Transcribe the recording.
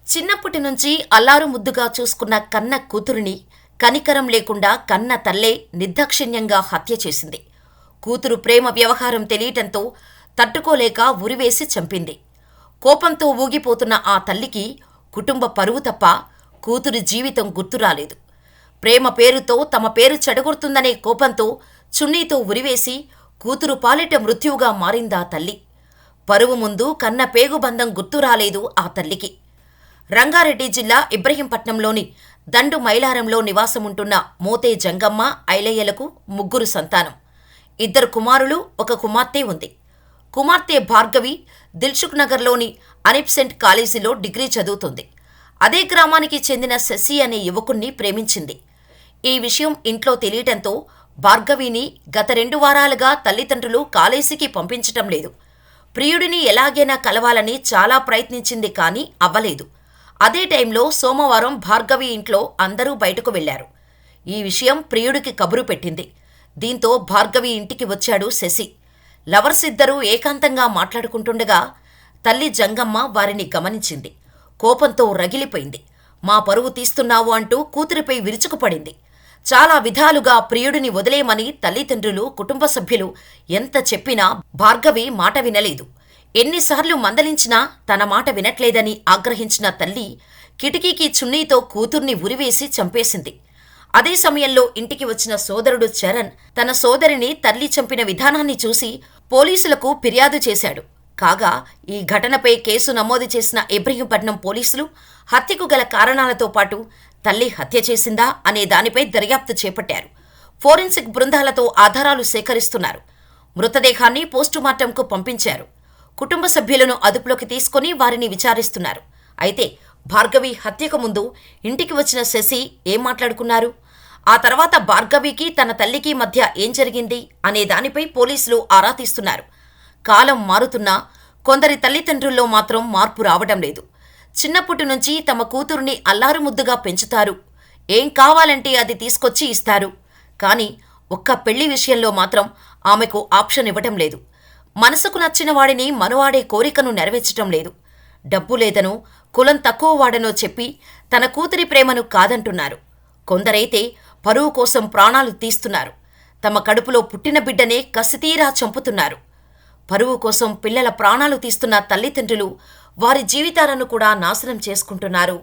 చిన్నప్పటి నుంచి అల్లారు ముద్దుగా చూసుకున్న కన్న కూతురిని కనికరం లేకుండా కన్న తల్లే నిర్దాక్షిణ్యంగా హత్య చేసింది. కూతురు ప్రేమ వ్యవహారం తెలియటంతో తట్టుకోలేక ఉరివేసి చంపింది. కోపంతో ఊగిపోతున్న ఆ తల్లికి కుటుంబ పరువు తప్ప కూతురి జీవితం గుర్తురాలేదు. ప్రేమ పేరుతో తమ పేరు చెడగొడుతుందనే కోపంతో చున్నీతో ఉరివేసి కూతురు పాలిట మృత్యువుగా మారిందా తల్లి. పరువు ముందు కన్న పేగుబంధం గుర్తురాలేదు ఆ తల్లికి. రంగారెడ్డి జిల్లా ఇబ్రహీంపట్నంలోని దండు మైలారంలో నివాసముంటున్న మోతే జంగమ్మ, ఐలయ్యలకు ముగ్గురు సంతానం. 2 కుమారులు, 1 కుమార్తె ఉంది. కుమార్తె భార్గవి దిల్సుఖ్ నగర్లోని అనిబ్సెంట్ కాలేజీలో డిగ్రీ చదువుతుంది. అదే గ్రామానికి చెందిన శశి అనే యువకుణ్ణి ప్రేమించింది. ఈ విషయం ఇంట్లో తెలియటంతో భార్గవిని గత 2 వారాలుగా తల్లిదండ్రులు కాలేజీకి పంపించటం లేదు. ప్రియుడిని ఎలాగైనా కలవాలని చాలా ప్రయత్నించింది కానీ అవ్వలేదు. అదే టైంలో సోమవారం భార్గవి ఇంట్లో అందరూ బయటకు వెళ్లారు. ఈ విషయం ప్రియుడికి కబురు పెట్టింది. దీంతో భార్గవి ఇంటికి వచ్చాడు శశి. లవర్స్ ఇద్దరూ ఏకాంతంగా మాట్లాడుకుంటుండగా తల్లి జంగమ్మ వారిని గమనించింది. కోపంతో రగిలిపోయింది. మా పరువు తీస్తున్నావు అంటూ కూతురిపై విరుచుకుపడింది. చాలా విధాలుగా ప్రియుడిని వదిలేయమని తల్లిదండ్రులు, కుటుంబ సభ్యులు ఎంత చెప్పినా భార్గవి మాట వినలేదు. ఎన్నిసార్లు మందలించినా తన మాట వినట్లేదని ఆగ్రహించిన తల్లి కిటికీకి చున్నీతో కూతుర్ని ఉరివేసి చంపేసింది. అదే సమయంలో ఇంటికి వచ్చిన సోదరుడు చరణ్ తన సోదరిని తల్లి చంపిన విధానాన్ని చూసి పోలీసులకు ఫిర్యాదు చేశాడు. కాగా ఈ ఘటనపై కేసు నమోదు చేసిన ఇబ్రహీంపట్నం పోలీసులు హత్యకు గల కారణాలతో పాటు తల్లి హత్య చేసిందా అనే దానిపై దర్యాప్తు చేపట్టారు. ఫోరెన్సిక్ బృందాలతో ఆధారాలు సేకరిస్తున్నారు. మృతదేహాన్ని పోస్టుమార్టంకు పంపించారు. కుటుంబ సభ్యులను అదుపులోకి తీసుకుని వారిని విచారిస్తున్నారు. అయితే భార్గవి హత్యకు ముందు ఇంటికి వచ్చిన శశి ఏం మాట్లాడుకున్నారు, ఆ తర్వాత భార్గవికి తన తల్లికి మధ్య ఏం జరిగింది అనే దానిపై పోలీసులు ఆరా తీస్తున్నారు. కాలం మారుతున్నా కొందరి తల్లిదండ్రుల్లో మాత్రం మార్పు రావడం లేదు. చిన్నప్పటి నుంచి తమ కూతురుని అల్లారుముద్దుగా పెంచుతారు. ఏం కావాలంటే అది తీసుకొచ్చి ఇస్తారు. కానీ ఒక్క పెళ్లి విషయంలో మాత్రం ఆమెకు ఆప్షన్ ఇవ్వటం లేదు. మనసుకు నచ్చిన వాడిని మనువాడే కోరికను నెరవేర్చటం లేదు. డబ్బు లేదనో, కులం తక్కువ వాడనో చెప్పి తన కూతురి ప్రేమను కాదంటున్నారు. కొందరైతే పరువు కోసం ప్రాణాలు తీస్తున్నారు. తమ కడుపులో పుట్టిన బిడ్డనే కసితీరా చంపుతున్నారు. పరువు కోసం పిల్లల ప్రాణాలు తీస్తున్న తల్లిదండ్రులు వారి జీవితాలను కూడా నాశనం చేసుకుంటున్నారు.